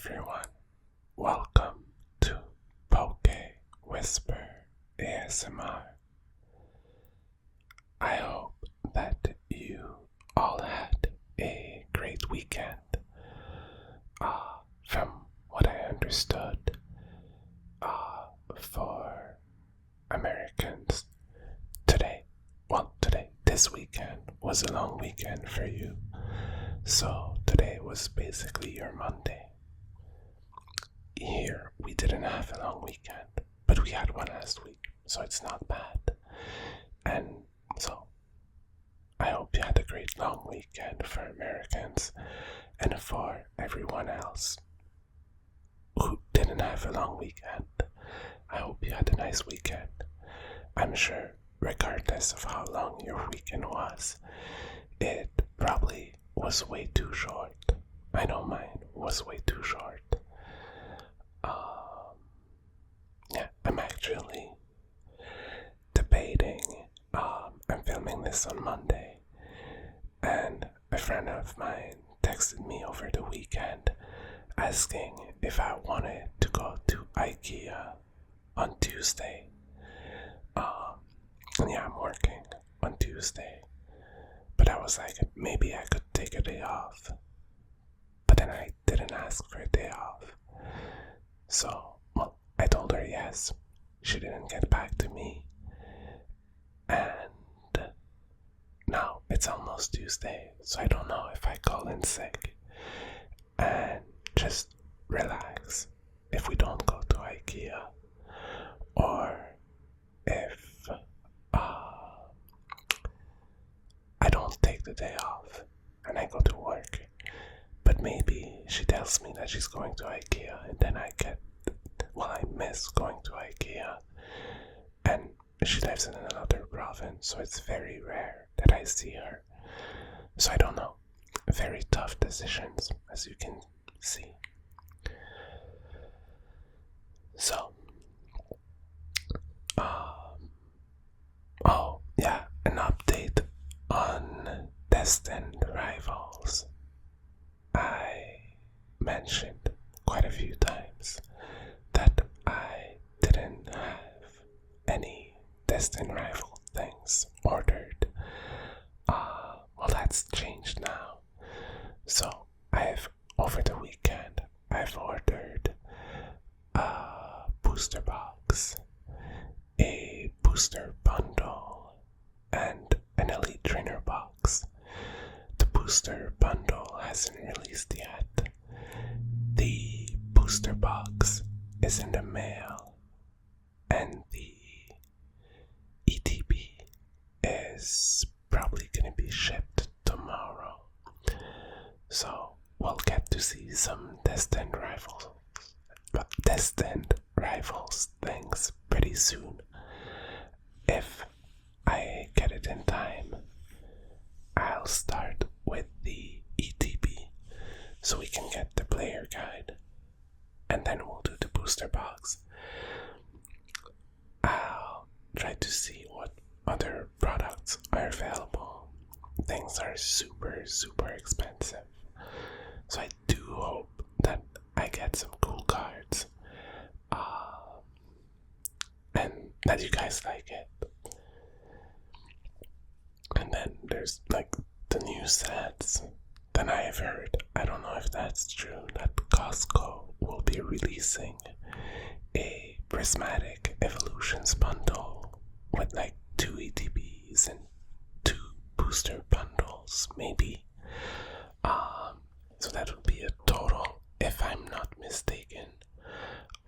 everyone. Welcome to Poke Whisper ASMR. I hope that you all had a great weekend. From what I understood, for Americans, this weekend was a long weekend for you. So today was basically your Monday. Here, we didn't have a long weekend, but we had one last week, so it's not bad. And so, I hope you had a great long weekend for Americans, and for everyone else who didn't have a long weekend, I hope you had a nice weekend. I'm sure, regardless of how long your weekend was, it probably was way too short. I know mine was way too short. I'm actually debating. I'm filming this on Monday, and a friend of mine texted me over the weekend asking if I wanted to go to IKEA on Tuesday. I'm working on Tuesday, but I was like, maybe I could take a day off. But then I didn't ask for a day off. So, I told her yes. She didn't get back to me. And now it's almost Tuesday, so I don't know if I call in sick and just relax if we don't go to IKEA, or if I don't take the day off and I go to work. But maybe she tells me that she's going to IKEA, and then I miss going to IKEA. And she lives in another province, so it's very rare that I see her. So I don't know. Very tough decisions, as you can see. So, an update on Destined Rivals. I mentioned quite a few times that I didn't have any Destined Rival things ordered. That's changed now. So over the weekend, I've ordered a booster box, a booster bundle, and an Elite Trainer box. The booster bundle hasn't released yet. The booster box is in the mail, and the ETB is probably gonna be shipped tomorrow. So we'll get to see some Destined Rivals things pretty soon. If I get it in time, I'll start with the ETB so we can get the player guide, and then we'll do the booster box. I'll try to see what other products are available. Things are super expensive, so I do hope that I get some cool cards, and that you guys like it. And then there's the new sets. Then I have heard, I don't know if that's true, that Costco will be releasing a Prismatic Evolutions bundle with 2 ETBs and 2 booster bundles, maybe. So that would be a total, if I'm not mistaken,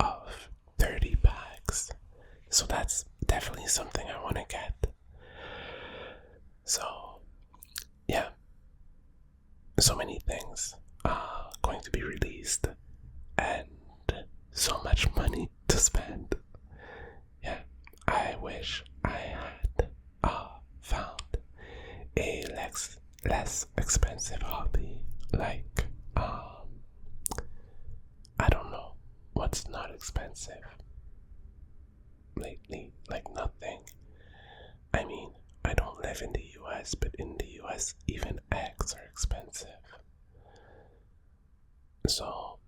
of 30 packs. So that's definitely something I want to get. So, yeah. So many things going to be released, and so much money to spend. Yeah, I wish I had found a less expensive hobby, I don't know what's not expensive lately, nothing. I mean, I don't live in the US, but in the US even eggs are expensive. So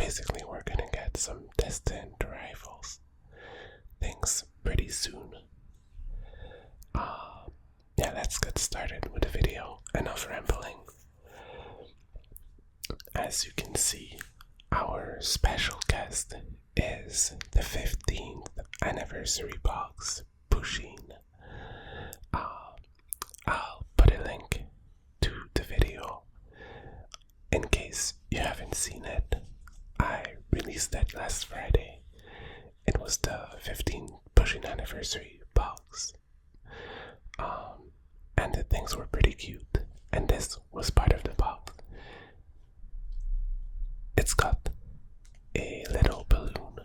basically we're gonna get some destined rivals things pretty soon. Yeah, let's get started with the video. Enough rambling. As you can see, our special guest is the 15th anniversary box, Pusheen. I'll put a link to the video in case you haven't seen it. I released it last Friday. It was the 15th Pusheen anniversary box. And the things were pretty cute, and this was part of the box. It's got a little balloon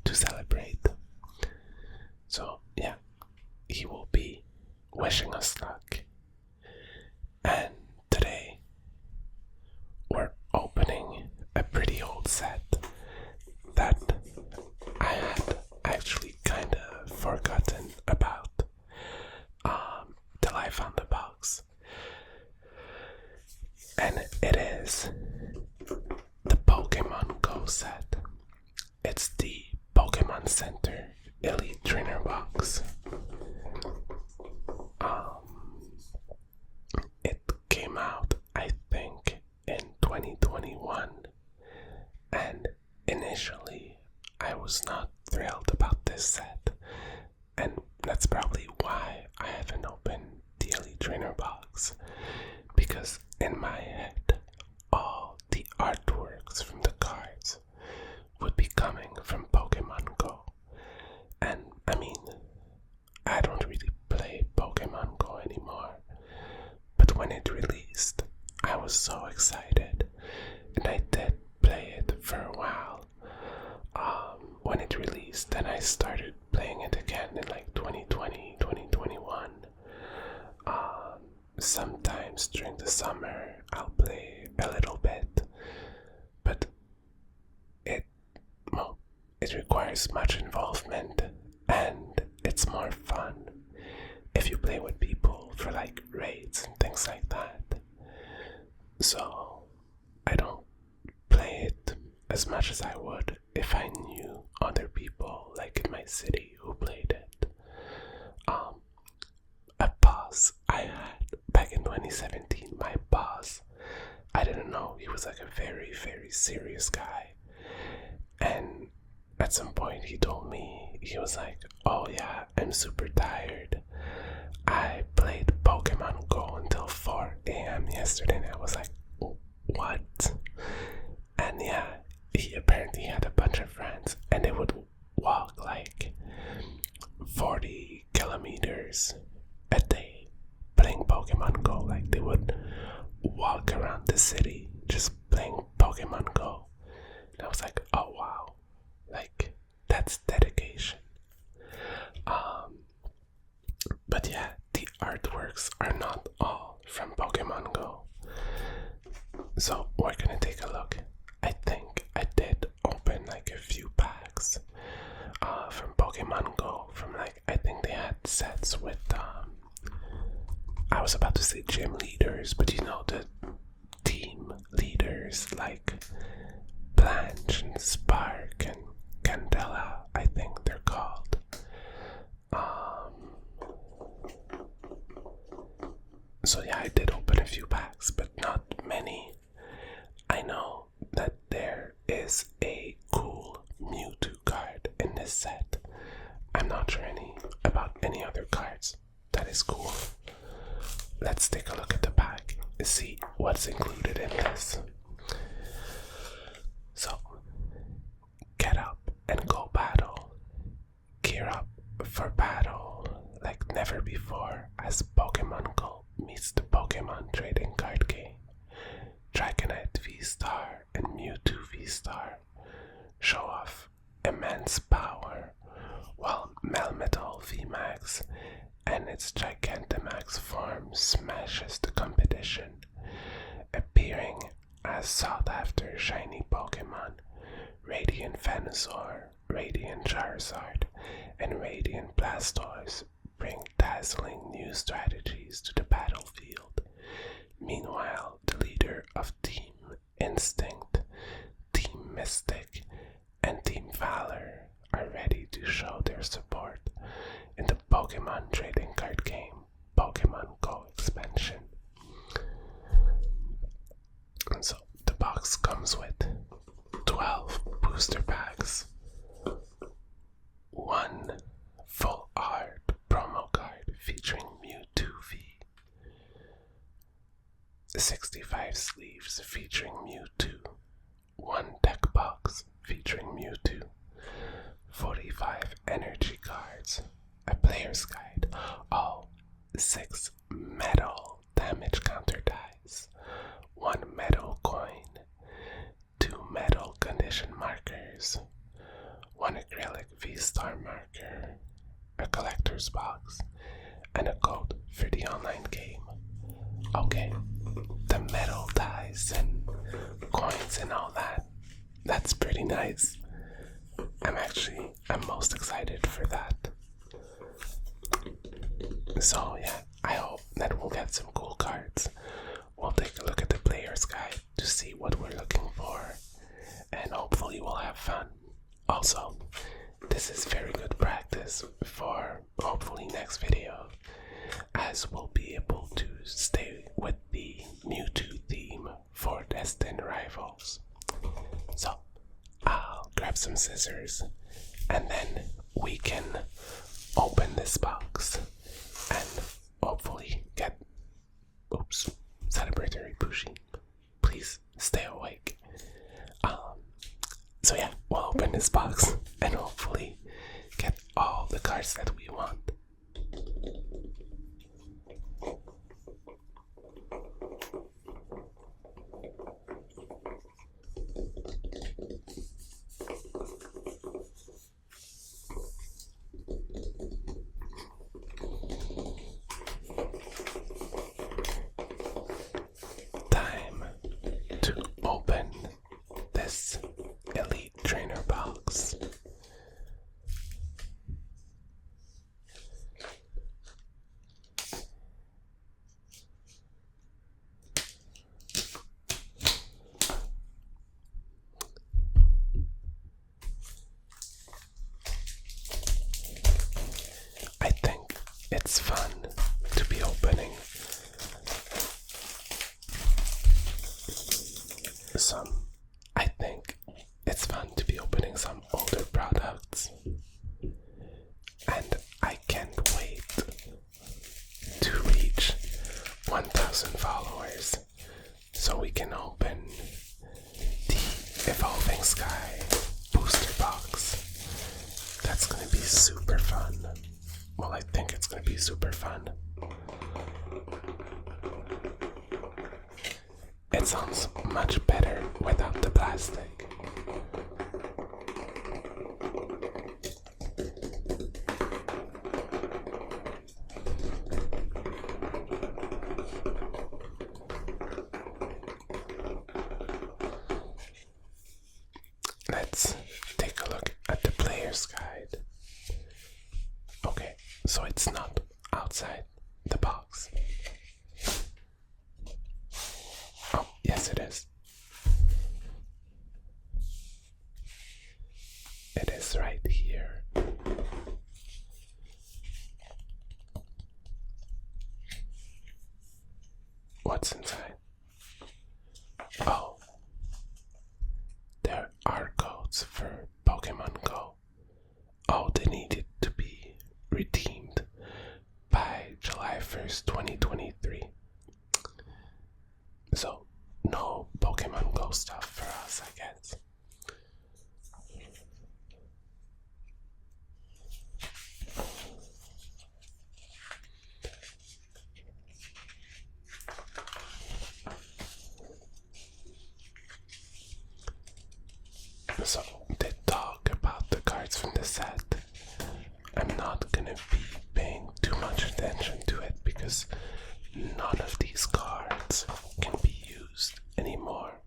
to celebrate. So yeah, he will be wishing us luck. And today we're opening a pretty old set that I had actually kind of forgotten about till I found the box. And it is the Pokémon Go set. It's the Pokémon Center Elite Trainer box. It came out, I think, in 2021, and initially I was not thrilled about this set, and that's probably why I haven't opened the Elite Trainer box, because in my head all the artworks from the cards would be coming from Pokemon Go. And I mean, I don't really play Pokemon Go anymore, but when it released, I was so excited, and I did play it for a while. When it released, then I started playing it again in like 2020, 2021. Sometimes during the summer I'll play a little bit, but it requires much involvement, and it's more fun if you play with people for like raids and things like that. So I don't play it as much as I would if I knew other people like in my city who played it. A boss I had back in 2017, my boss, I didn't know he was like a very, very serious guy. And at some point he told me, he was like, oh yeah, I'm super tired. I played Pokemon Go until 4 a.m. yesterday, and I was like, what? And yeah, he apparently had a bunch of friends, and they would walk like 40 kilometers a day playing Pokemon Go. Like they would walk around the city just playing Pokemon Go. And I was like, oh wow, like that's dedication. But yeah, the artworks are not all from Pokemon Go. So we're gonna take a look. I think I did open like a few packs from Pokemon Go, from like, I think they had sets with I was about to say gym leaders, but you know, the team leaders like Blanche and Spark and Candela, I think they're called. So yeah, I did open a few packs, but not many. I know that there is a cool Mewtwo card in this set. I'm not sure about any other cards that is cool. Let's take a look at the pack and see what's included in this. So, get up and go battle. Gear up for battle like never before as Pokemon Go meets the Pokemon trading card game. Dragonite V-Star and Mewtwo V-Star show off immense power, while Melmetal VMAX and its Gigantamax form smashes the competition, appearing as sought-after shiny Pokemon. Radiant Venusaur, Radiant Charizard, and Radiant Blastoise bring dazzling new strategies to the battlefield. Meanwhile, the leader of Team Instinct, Team Mystic, box comes with 12 booster packs, one full art promo card featuring Mewtwo V, 65 sleeves featuring Mewtwo, one deck box featuring Mewtwo, 45 energy cards, a player's guide, 6 metal damage counter dice, 1 metal coin, 2 metal condition markers, 1 acrylic V-Star marker, a collector's box, and a code for the online game. Okay, the metal dice and coins and all that, that's pretty nice. I'm most excited for that. So yeah, I hope that we'll get some cool cards. We'll take a look at the player's guide to see what we're looking for, and hopefully we'll have fun. Also, this is very good practice for hopefully next video, as we'll be able to stay with the Mewtwo theme for Destined Rivals. So, I'll grab some scissors, and then we can open this box and hopefully get celebratory Pushi. Please stay awake. So yeah, we'll open this box and hopefully get all the cards that we want. Time to open this Elite Trainer box. I think it's fun to be opening some older products, and I can't wait to reach 1,000 followers so we can open the Evolving Sky booster box. That's gonna be super fun. Well, I think it's gonna be super fun. It sounds much better without the plastic. Let's take a look at the player's guide. Okay, so it's not outside the box. Oh, yes it is. It is right here. What's inside? Oh, there are codes for Pokemon Go. Oh, they needed to be redeemed by July 1st, 2023. So, no Pokemon Go stuff for us, I guess. So, they talk about the cards from the set. I'm not gonna be paying too much attention to it because none of these cards can be used anymore.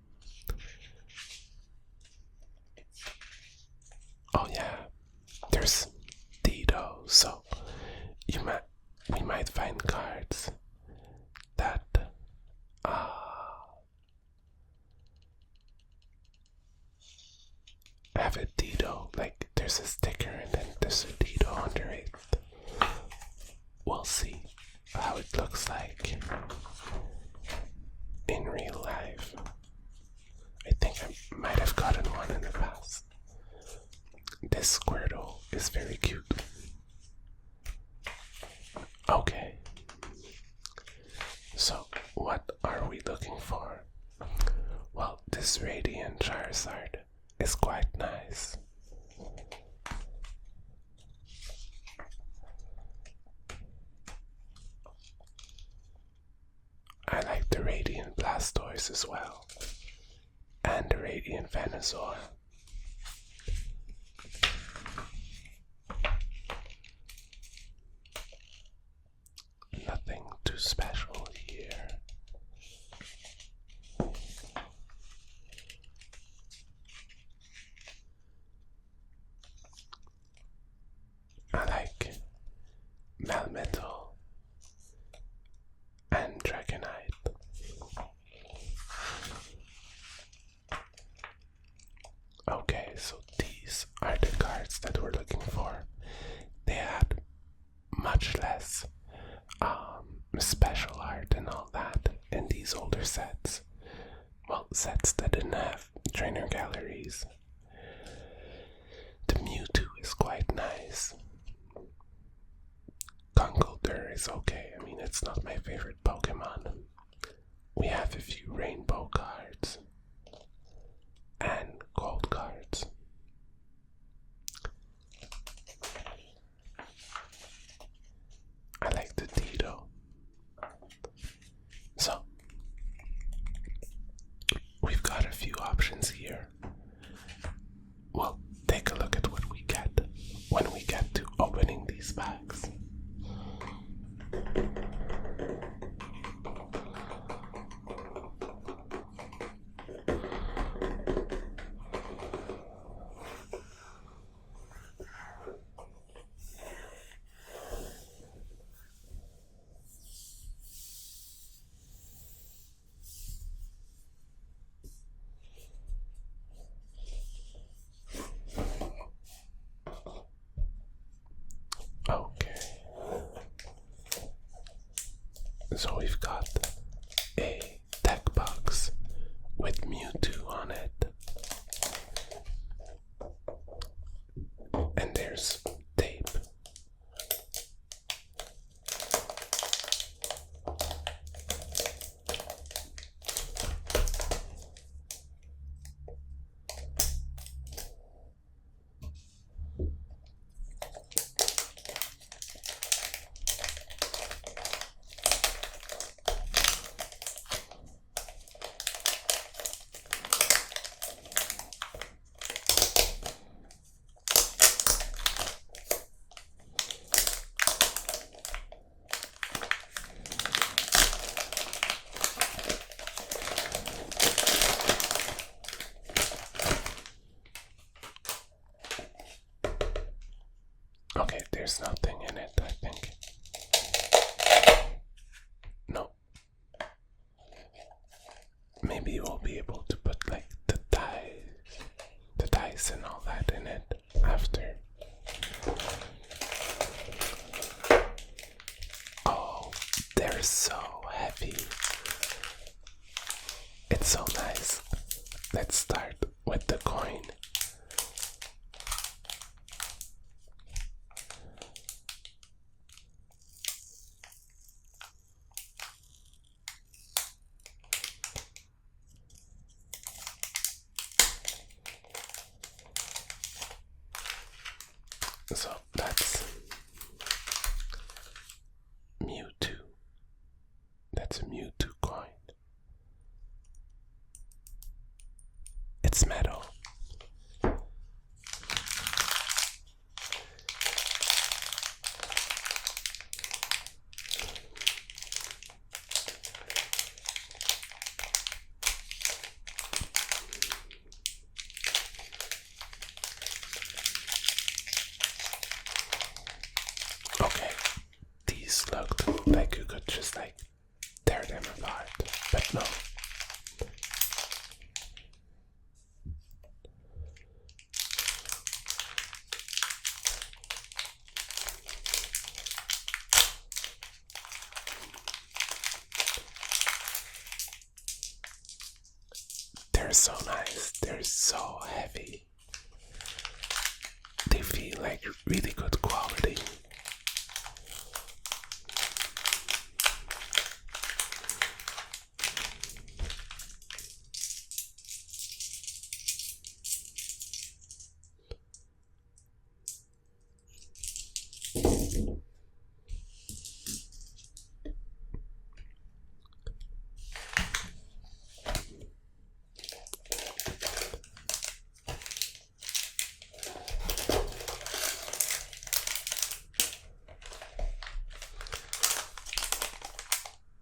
Oh yeah, there's Dido, so we might find cards that have a Dido, like there's a sticker and then there's a Dido under it. We'll see how it looks like in real life. I is very cute. Okay, so what are we looking for? Well, this Radiant Charizard is quite nice. I like the Radiant Blastoise as well, and the Radiant Venusaur. Nothing too special here. I like Melmetal and Dragonite. Okay, so these are the cards that we're looking for. They had much less special art and all that in these older sets. Well, sets that didn't have trainer galleries. The Mewtwo is quite nice. Conkeldurr is okay. I mean, it's not my favorite Pokemon. We have a few rainbow cards and gold cards. I like the Dido. So, we've got a few options here. Well, take a look at what we get when we get to opening these packs. Okay, so we've got a deck box with Mewtwo on it, and there's tape. Okay, there's nothing in it, I think. No. Maybe we'll be able to put like the dice and all that in it after. Oh, they're so heavy. It's so nice. Let's start with the coin. So that's Mewtwo. That's a Mewtwo coin. It's metal. Okay, these looked like you could just like tear them apart, but no. They're so nice, they're so heavy. They feel be like really good quality.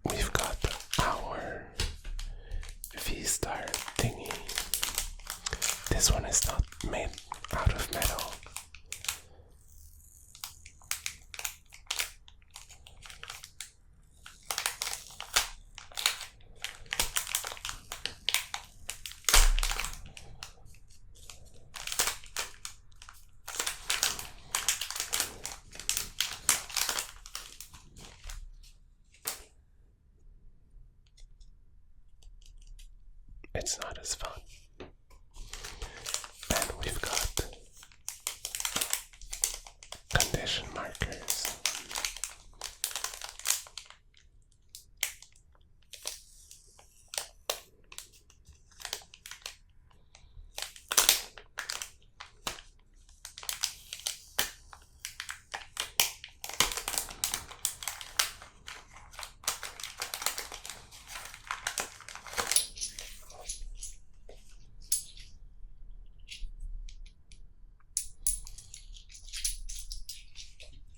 We've got our V-Star thingy. This one is not made out of metal. It's not as fun. And we've got condition markers.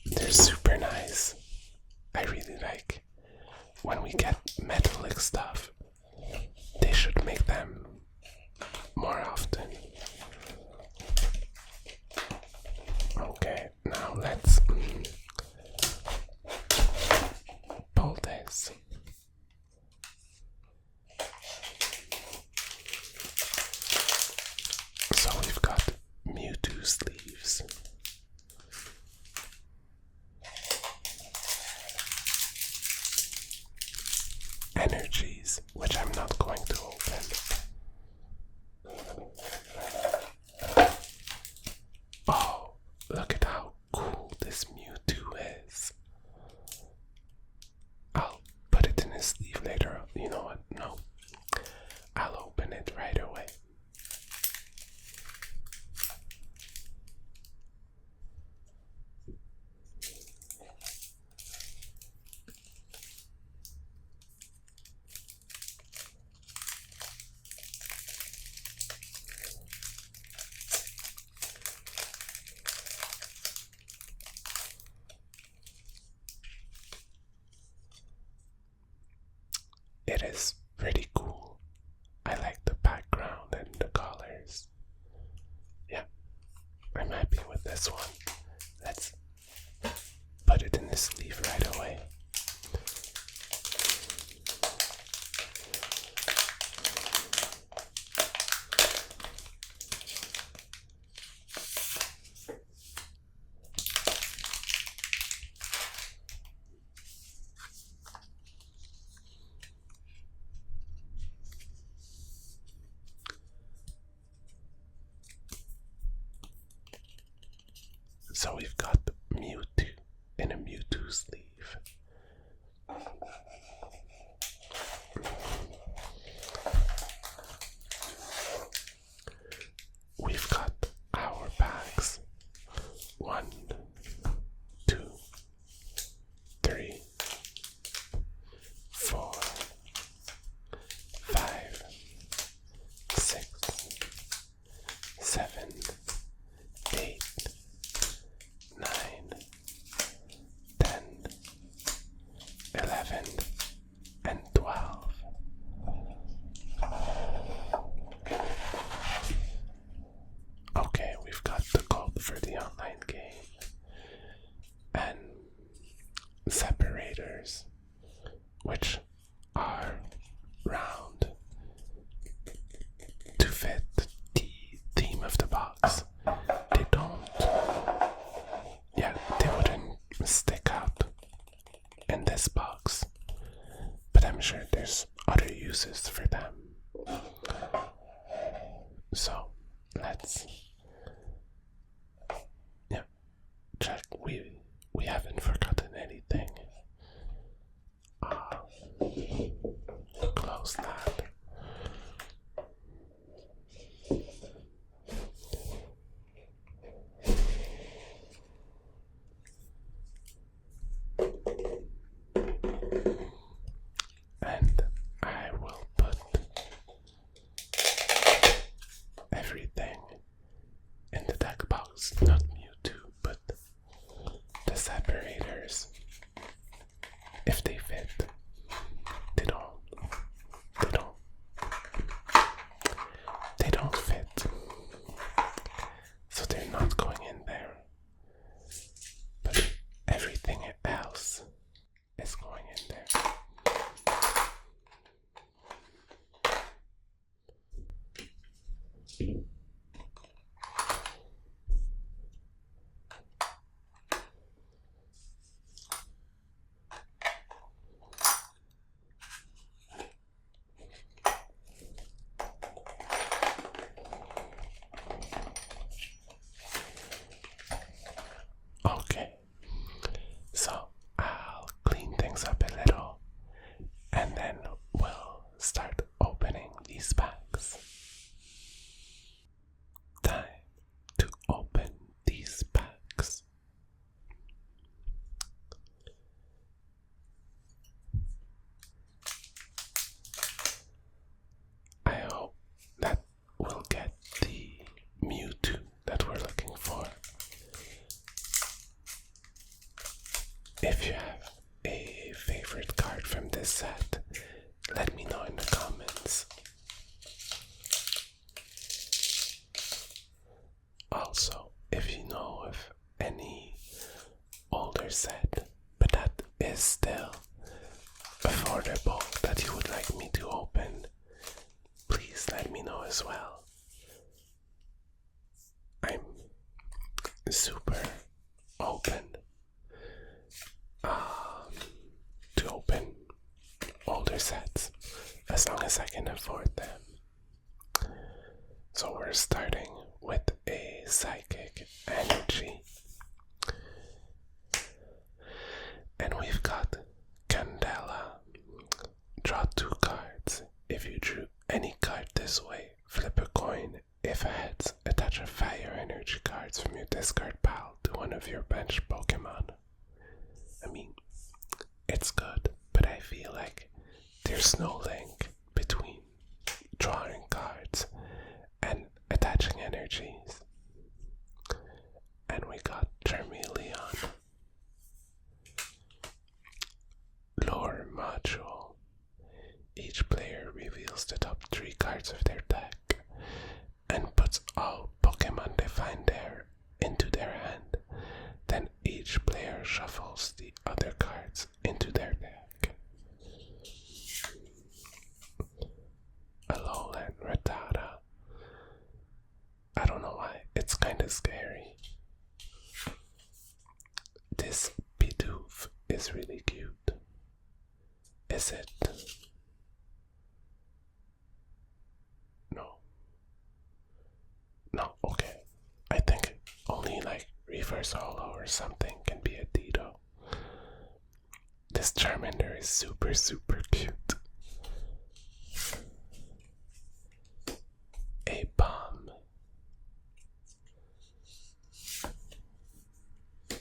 They're super nice. I really like when we get metallic stuff. They should make them more often. Okay, now let's pull this. So we've got Mewtwo sleeves. Energies, which I'm not going to open. Oh, look at how cool this Mewtwo is. I'll put it in his sleeve later. You know what? No. I'll open it right away. It is pretty cool. I like the background and the colors. Yeah, I'm happy with this one. Let's put it in the sleeve right away. So we've got Mewtwo in a Mewtwo sleeve. We've got our packs. 1, 2, 3, 4, 5, 6, 7, 8, 9, 10, 11, and 12. Okay, we've got the code for the online game and separators, which are round to fit the theme of the box. They don't, yeah, they wouldn't stick out in this box, but I'm sure there's other uses for them. So let's, yeah, everything in the deck box, not Mewtwo, but the separators, if they fit, they don't, they don't, they don't fit, so they're not going in there, but everything else is going in there. Okay, so I'll clean things up a little and then we'll start opening these packs. Time to open these packs. I hope that we'll get the Mewtwo that we're looking for. If you have a favorite card from this set, let me know in the comments. Also, if you know of any older set, but that is still affordable that you would like me to open, please let me know as well. I'm super open to open older sets as long as I can afford them. So we're starting with a Psychic Energy, and we've got Candela. Draw 2 cards. If you drew any card this way, flip a coin. If a heads, attach a Fire Energy cards from your discard pile to one of your bench Pokémon. I mean, it's good, but I feel like there's no link between drawing cards and attaching energies. And we got Charmeleon. Lore Module. Each player reveals the top 3 cards of their deck and puts all Pokemon they find there into their hand. Then each player shuffles the other cards into their deck. Alolan Rattata. I don't know why, it's kinda scary. This Bidoof is really cute. Is it? No. No, okay. I think only like Reverse Holo or something can be a Dido. This Charmander is super cute. A Bomb.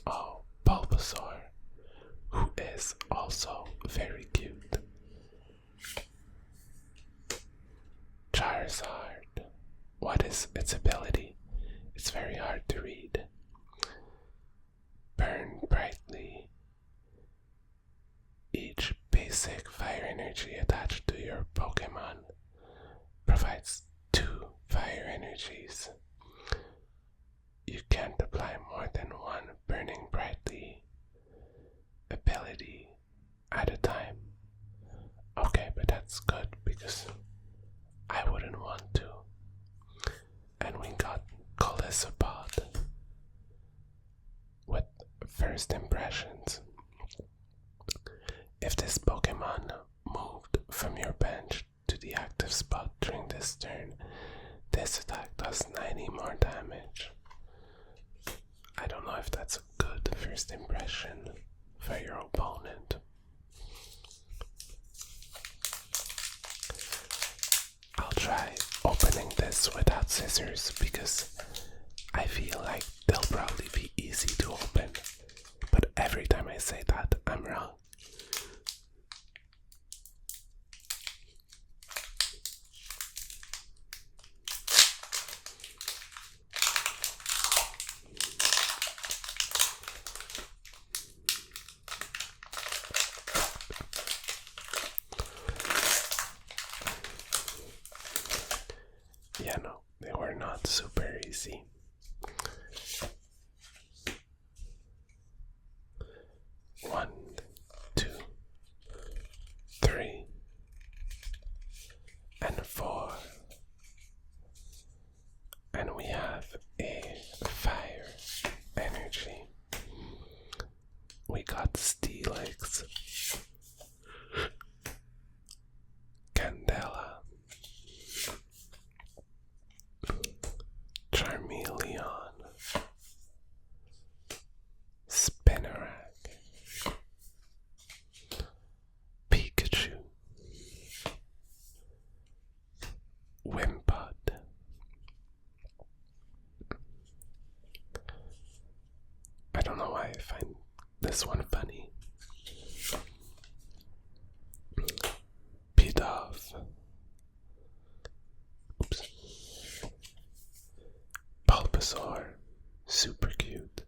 Oh, Bulbasaur, who is also very cute. Charizard. What is its ability? It's very hard to read. Burn brightly. Each basic fire energy attached to your Pokemon provides 2 fire energies. You can't apply more than 1 burning brightly ability at a time. Okay, but that's good because I wouldn't want to. And we got Colisapod with First Impressions. If this Pokemon moved from your bench to the active spot during this turn, this attack does 90 more damage. I don't know if that's a good first impression for your opponent. I'll try opening this without scissors because I feel like they'll probably be easy to open, but every time I say that, I'm wrong. Yeah, no, they were not super easy. One, two, three, and four. And we have a fire energy. We got Steelix, Candela, Charmeleon, Spinarak, Pikachu, Wimpod, I don't know why I find this one funny, Pidove, Bulbasaur, super cute,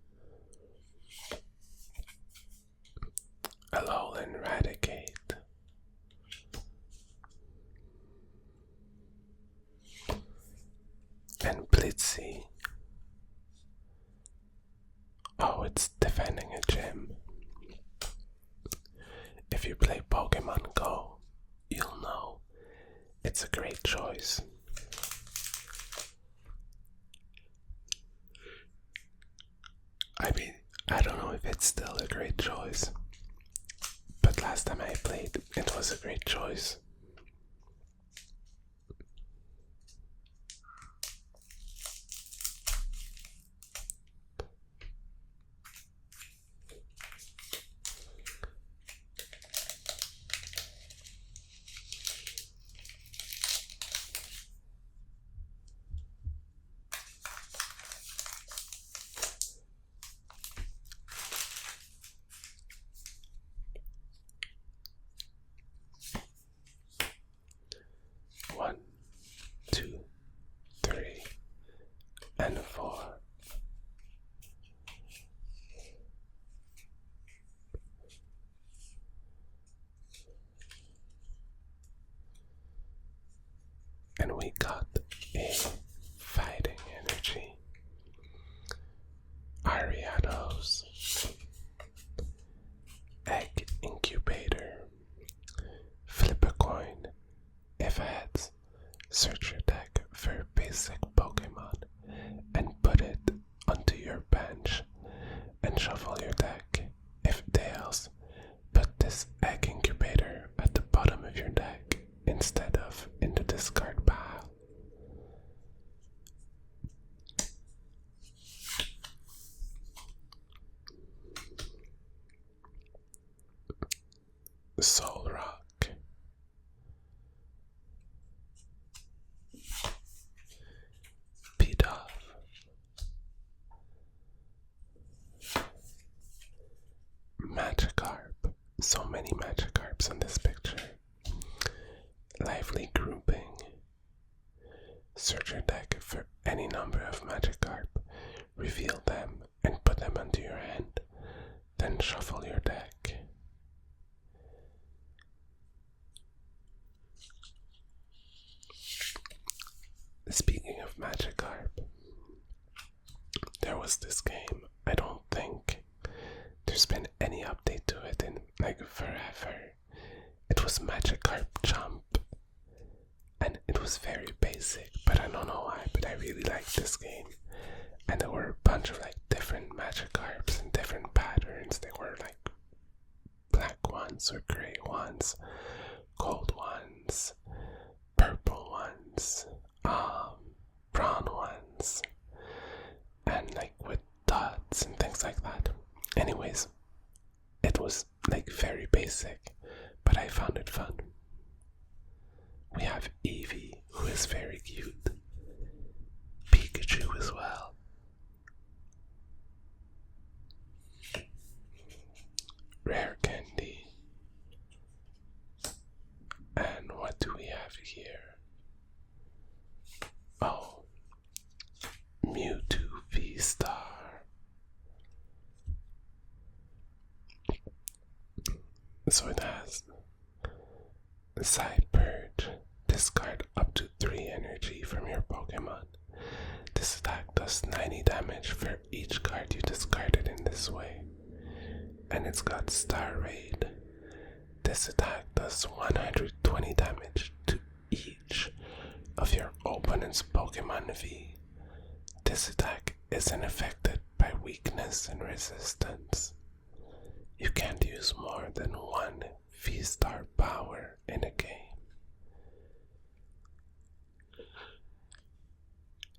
Alolan Raticate, and Blitzy. Oh, it's defending a gym. If you play Pokemon Go, you'll know it's a great choice. I mean, I don't know if it's still a great choice, but last time I played, it was a great choice. One, two, three, and four. And we got a fighting energy. Ariados, Egg Incubator, Flip a coin. If heads, search your deck for basic Pokemon and put it onto your bench and shuffle your deck. If tails, put this Egg Incubator at the bottom of your deck instead of in the discard pile. Soul Rock, Pidove, Magikarp. So many Magikarps in this picture. Lively grouping. Search your deck for any number of Magikarp, reveal them, and put them onto your hand. Then shuffle your deck. Speaking of Magikarp, there was this game. I don't think there's been any update to it in like forever. It was Magikarp Jump, and it was very basic, but I don't know why, but I really liked this game. And there were a bunch of like different Magikarps and different patterns. They were like black ones or gray ones, gold ones, purple ones, brown ones, and like with dots and things like that. Anyways, it was like very basic, but I found it fun. We have Eevee, who is very cute. Pikachu as well. Rare Candy. And what do we have here? Oh, Mewtwo V-Star. So it has Side Purge. Discard up to 3 energy from your Pokemon Pokemon. This attack does 90 damage for each card you discarded in this way. And it's got Star Raid. This attack does 120 damage to each of your opponent's Pokemon V. This attack isn't affected by weakness and resistance. You can't use more than one V-Star power in a game.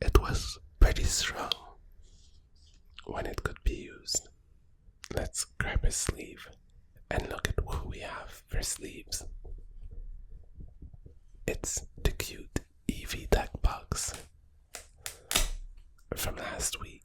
It was pretty strong when it could be used. Let's grab a sleeve and look at who we have for sleeves. It's the cute Eevee deck box from last week.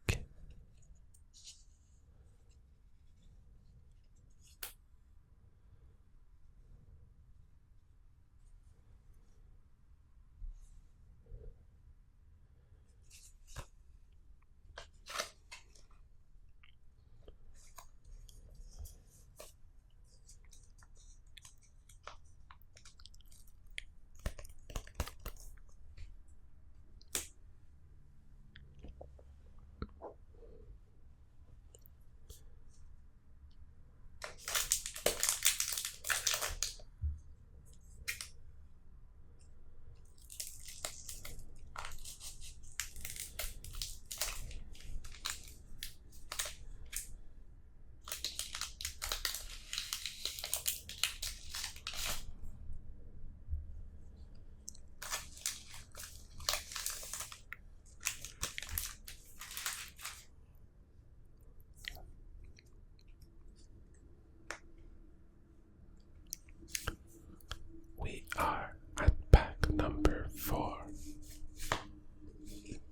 We are at pack number 4.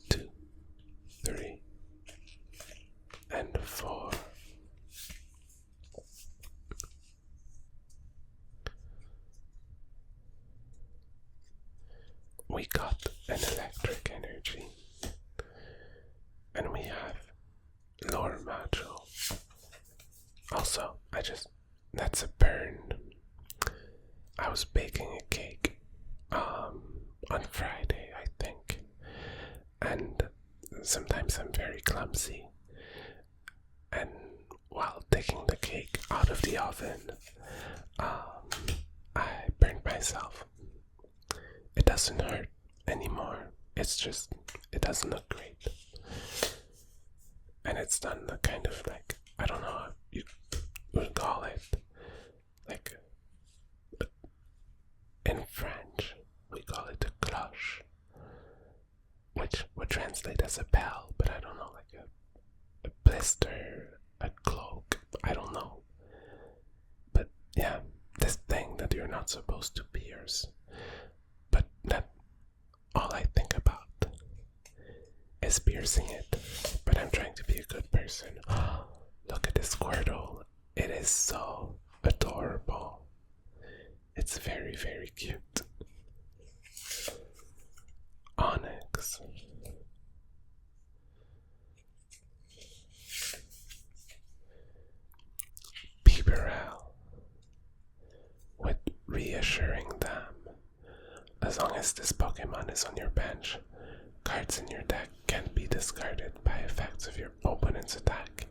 2, 3, and 4. We got an electric energy, and we have lore module. Also, that's a burn. I was baking a cake on Friday, I think, and sometimes I'm very clumsy, and while taking the cake out of the oven, I burned myself. It doesn't hurt anymore, it's just, it doesn't look great, and it's done the kind of like, I don't know how you would call it, like, in French, we call it a cloche, which would translate as a bell, but I don't know, like a blister, a cloak, I don't know. But yeah, this thing that you're not supposed to pierce. But that, all I think about is piercing it. But I'm trying to be a good person. Look at this Squirtle. It is so adorable. It's very, very cute. Onyx. Peeperell. With reassuring them. As long as this Pokemon is on your bench, cards in your deck can't be discarded by effects of your opponent's attack,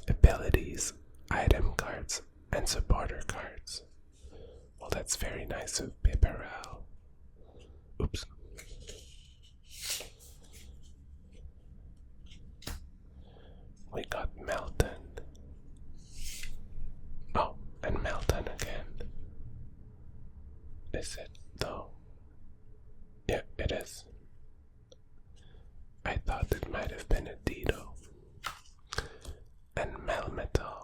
abilities, item cards, and supporter cards. Well, that's very nice of Peeperell. Oops. We got Melton. Oh, and Melton again. Is it though? Yeah, it is. I thought it might have been a Dido. And Melmetal.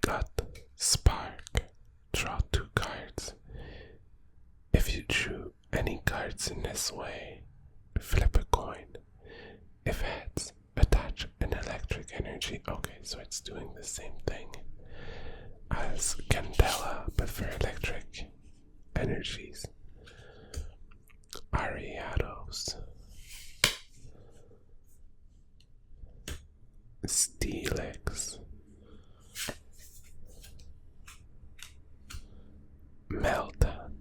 got Spark. Draw 2 cards. If you drew any cards in this way, flip a coin. If heads, attach an electric energy. Okay, so it's doing the same thing as Candela, but for electric energies. Ariados. Steelix. Meltdown.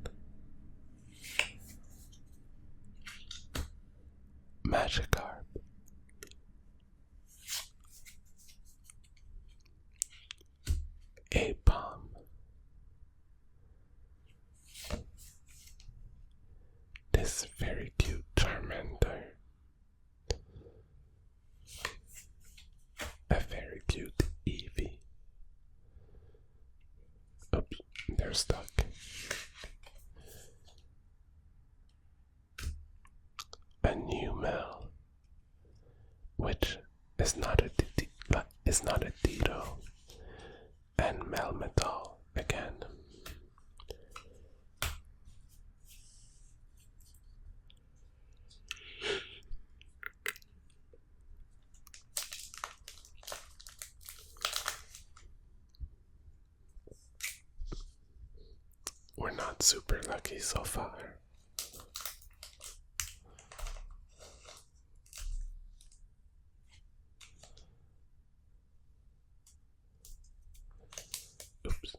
Magikarp. Apom. This very cute Charmander. A very cute Eevee. Oops, they're stuck. A new Mel, which is not a Ditto, and Melmetal again. We're not super lucky so far. Oops.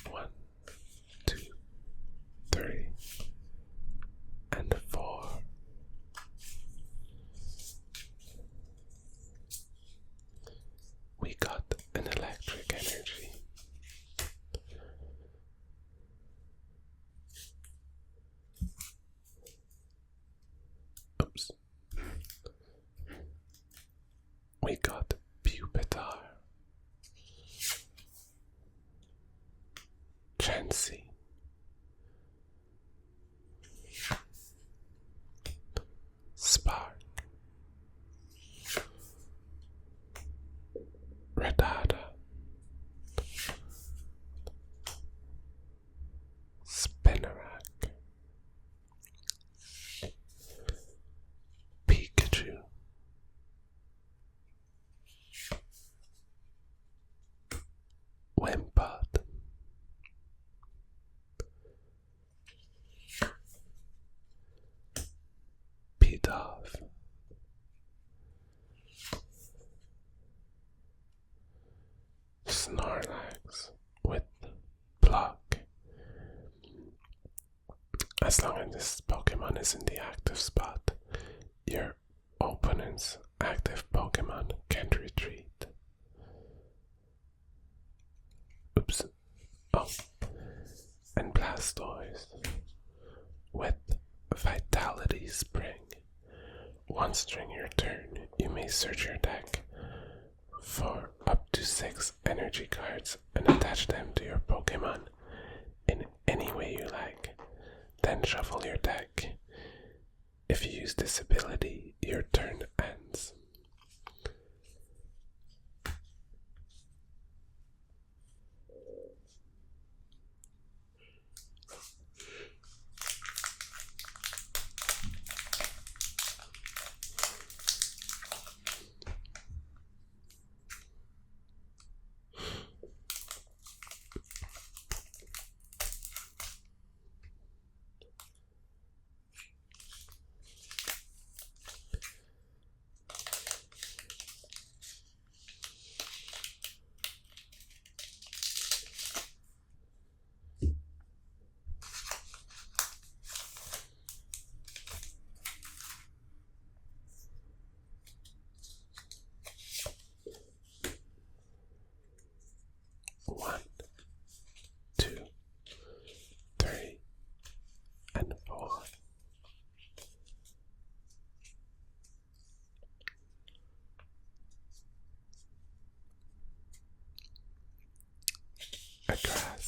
One, two, three, and 4. We got an electric energy. Oops. We got Pupitar. Chansey. Spark. Rattata. Spinarak. Pikachu. Wimpod. Pidove. Snorlax with block. As long as this Pokemon is in the active spot, your opponent's active Pokemon can't retreat. Oops. Oh. And Blastoise with Vitality Spring. Once during your turn, you may search your deck for up to 6 energy cards and attach them to your Pokemon in any way you like. Then shuffle your deck. If you use this ability, your turn ends.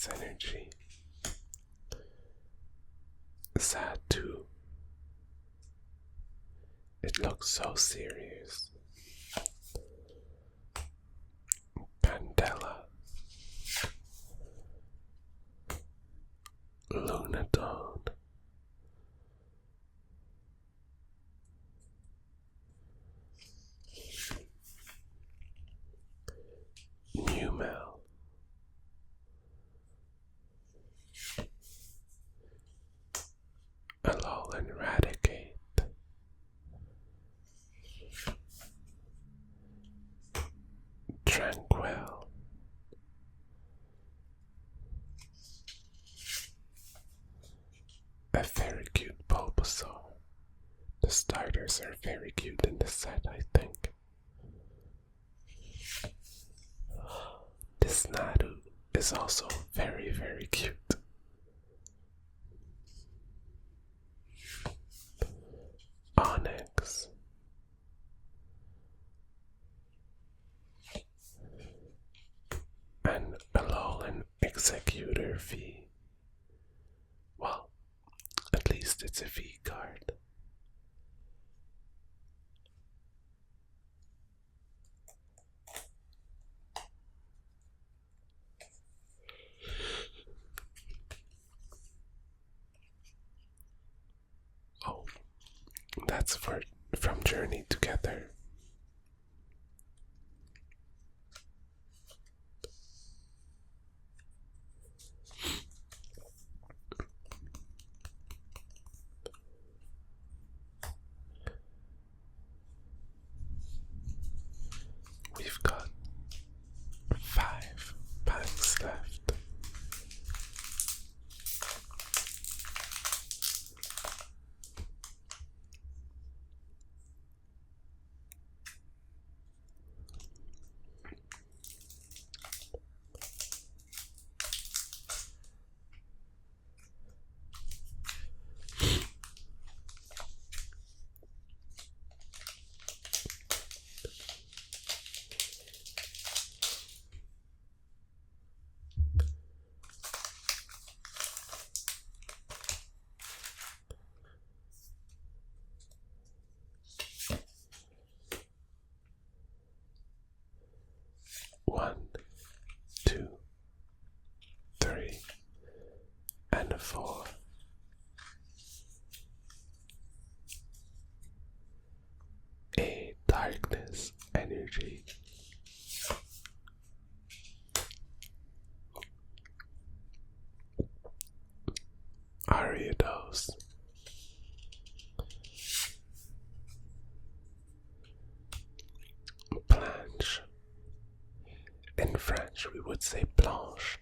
Onyx energy. Sad too. It looks so serious. Pandela. Lunatone. Numel. Alolan Eradicate. Tranquil. A very cute Bulbasaur. The starters are very cute in this set, I think. This Nadu is also very, very cute. Onyx. And Alolan Executor V. Well, at least it's a V card. Oh, that's from Journey Together. We've got 5 packs left. One, two, three, and 4. A darkness energy. Ariados. Blanche. In French, we would say blanche.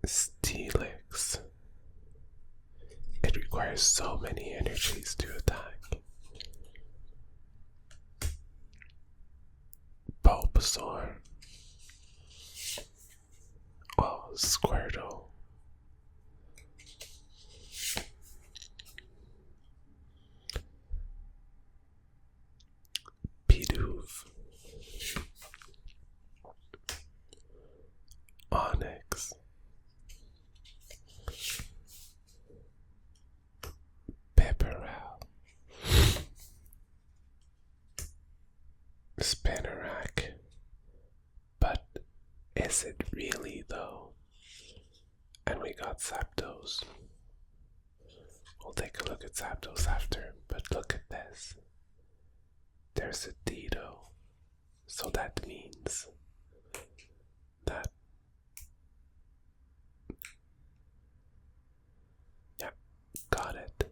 Steelix. It requires so many energies to attack. Bulbasaur. Oh, Squirtle. Bidoof. Onyx. Pepperell. Spinarak. But is it really though? And we got Zapdos. We'll take a look at Zapdos after, but look at this. There's a Dido. So that means that, yeah, got it.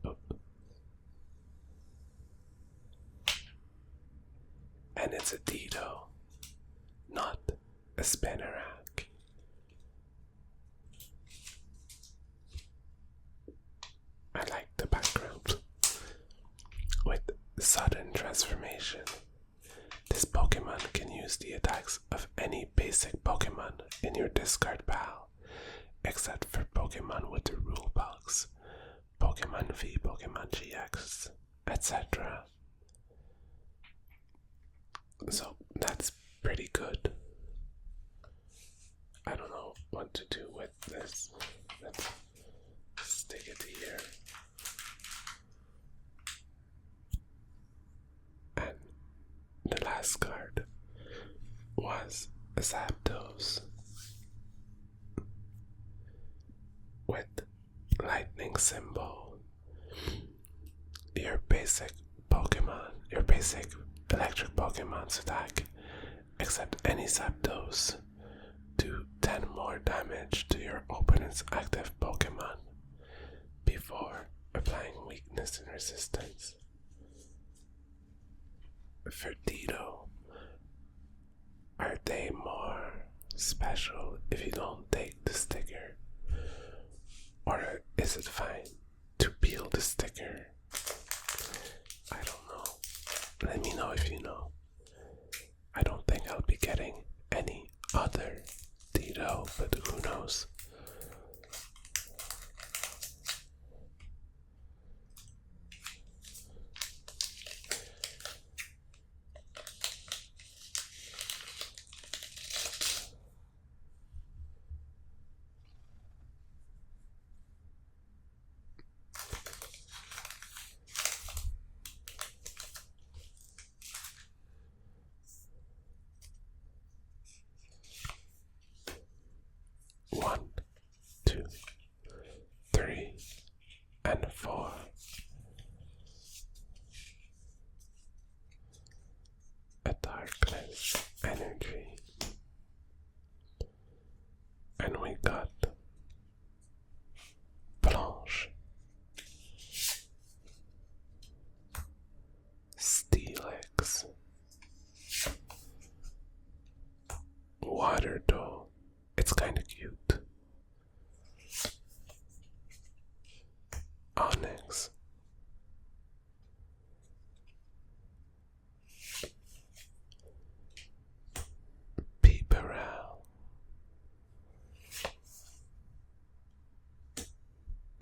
Oh. And it's a Dido, not a Spinarak. I like the background with sudden transformation. This Pokemon can use the attacks of any basic Pokemon in your discard pile, except for Pokemon with the rule box. Pokemon V, Pokemon Pokemon GX, etc. So that's pretty good. I don't know what to do with this. Let's stick it here. And the last card was a Zapdos with lightning symbol. Your basic Pokemon, your basic electric Pokemon's attack, except any Zapdos, do 10 more damage to your opponent's active Pokemon before applying weakness and resistance. For Ditto, are they more special if you don't take the sticker? Or is it fine to peel the sticker? I don't know. Let me know if you know. I don't think I'll be getting any other Ditto, but who knows? One, two, three, and four. A darkness energy. And we got Blanche, Steelix, Water Doll. It's kinda cute. Onyx, Peeperell,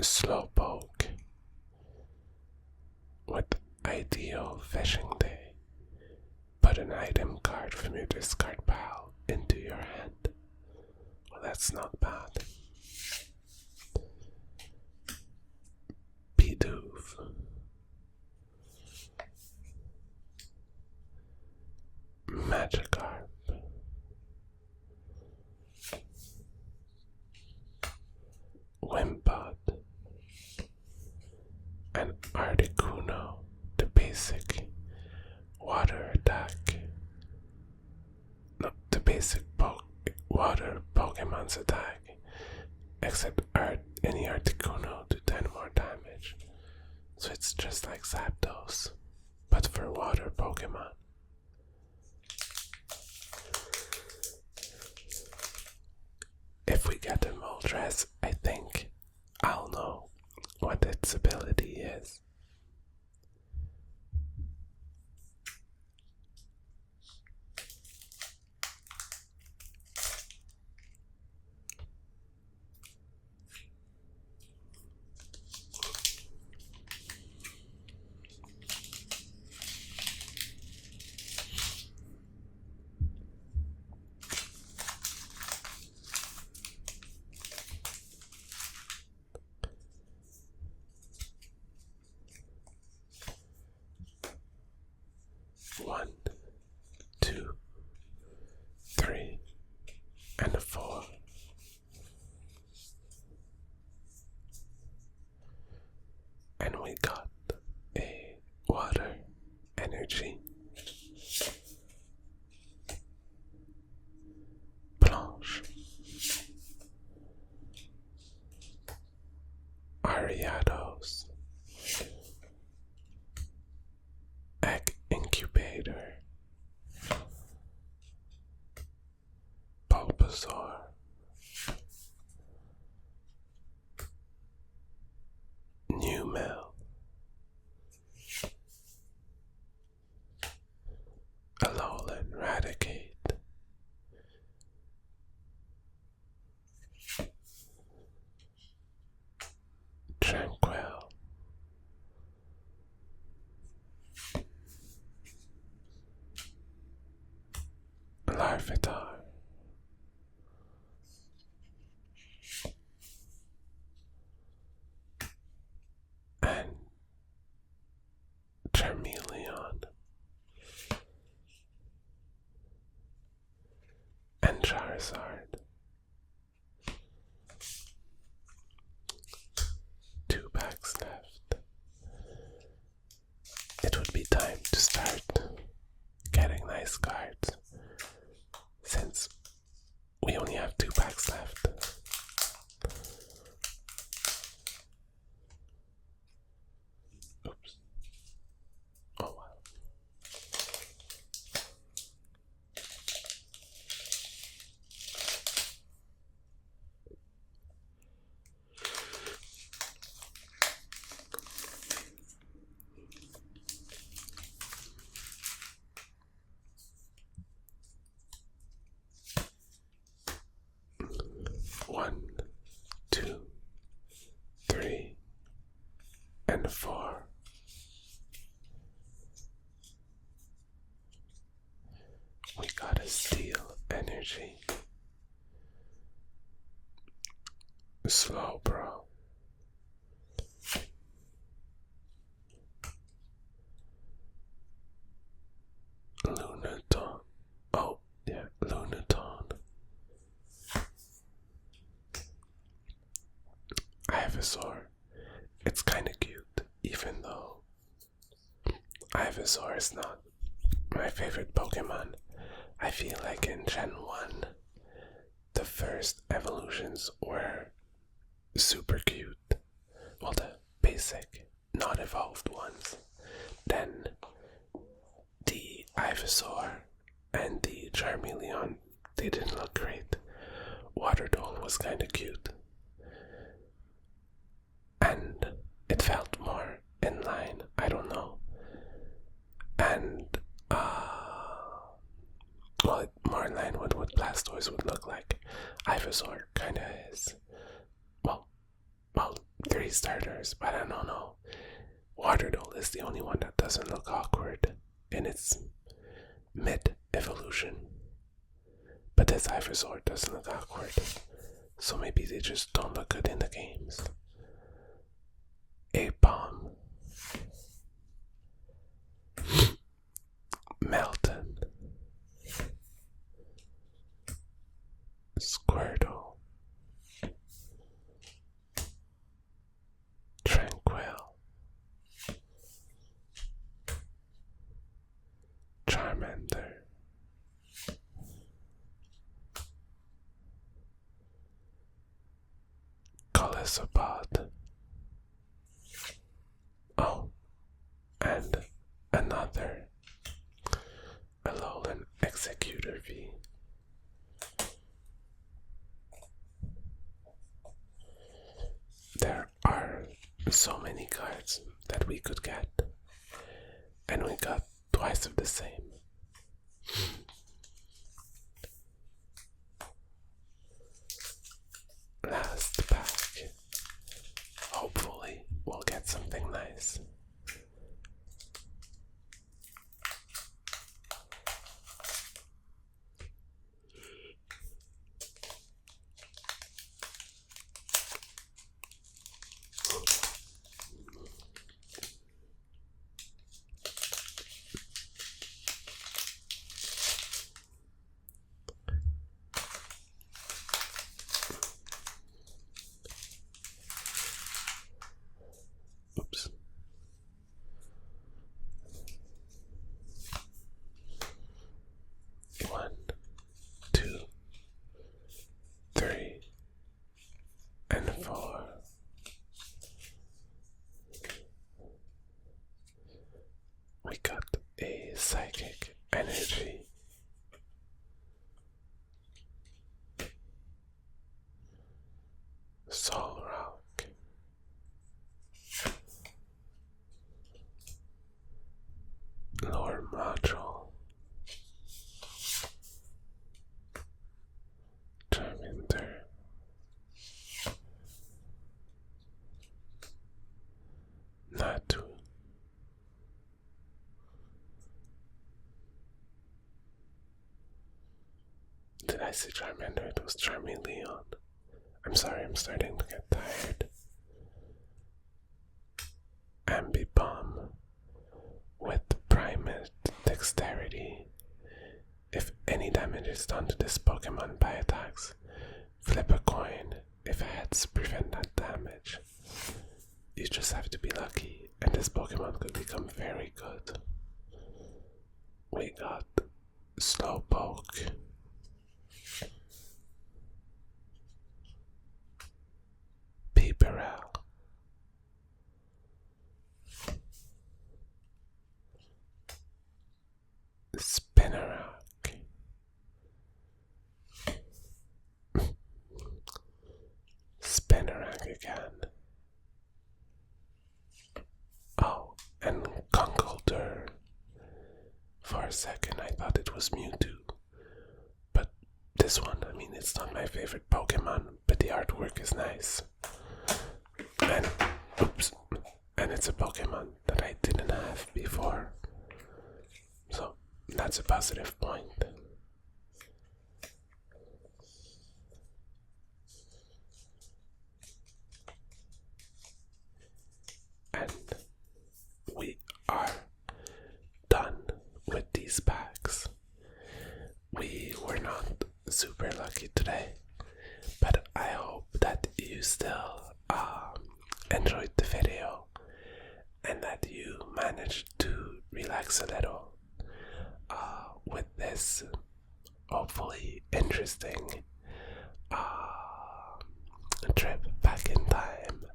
Slowpoke with Ideal Fishing Day. Put an item card from your discard pile into your hand. Well, that's not bad. Bidoof, Magikarp, Wimpod, and Articuno, the basic water attack. No, the basic water Pokemon's attack, except any Articuno do 10 more damage. So it's just like Zapdos, but for water Pokemon. If we get a Moltres, I think I'll know what its ability is. One, two, three, and a four. And we got a water energy. Blanche, Ariados, Egg Incubator, Bulbasaur, Numel, Larvitar, and Charmeleon, and Charizard. 2 packs left. It would be time to start getting nice cards since we only have 2 packs left. Oops. Oh wow. One, two, three, and 4. We got a Steel Energy. Slow, bro. Lunaton. Oh, yeah, Lunaton. Ivysaur. It's kinda cute, even though Ivysaur is not my favorite Pokemon. I feel like in Gen 1, the first evolutions were super cute. Well, the basic, not evolved ones. Then the Ivysaur and the Charmeleon, they didn't look great. Waterdole was kinda cute. And it felt more in line, I don't know. And, well, more in line with what Blastoise would look like. Ivysaur kinda is. Well, 3 starters, but I don't know. Waterdole is the only one that doesn't look awkward in its mid-evolution. But this Ivysaur doesn't look awkward. So maybe they just don't look good in the games. Apom, Melton, Squirtle, Tranquil, Charmander, Golisopod. Oh, and another Alolan Executor V. There are so many cards that we could get, and we got twice of the same. Last pack. Hopefully, we'll get something nice. Oops. One, two, three, and 4. We got a Psychic Energy. Solrock. Lore Module. Charmander. Natu. I say Charmander? It was Charmeleon. I'm sorry, I'm starting to get tired. Ambipom with Primate Dexterity. If any damage is done to this Pokemon by attacks, flip a coin if heads prevent that damage. You just have to be lucky, and this Pokemon could become very good. We got Slowpoke. Peeperell. Spinarak. Spinarak again. Oh, and Conkeldurr. For a second I thought it was Mewtwo. But this one, I mean, it's not my favorite Pokemon, but the artwork is nice. And, oops, and it's a Pokemon that I didn't have before. So, that's a positive point. And we are done with these packs. We were not super lucky today, but I hope that you still enjoyed the video and that you managed to relax a little with this hopefully interesting trip back in time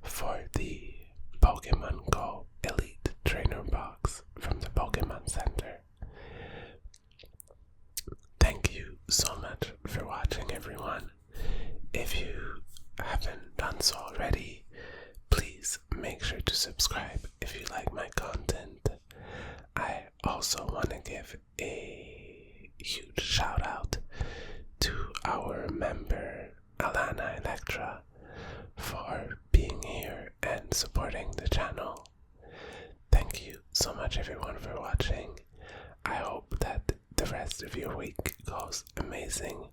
for the Pokemon Go Elite Trainer Box from the Pokemon Center. Thank you so much for watching, everyone. If you haven't done so already, please make sure to subscribe if you like my content. I also want to give a huge shout out to our member Alana Electra for being here and supporting the channel. Thank you so much, everyone, for watching. I hope that the rest of your week goes amazing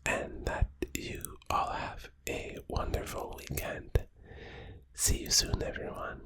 and that you all have a wonderful weekend. See you soon, everyone.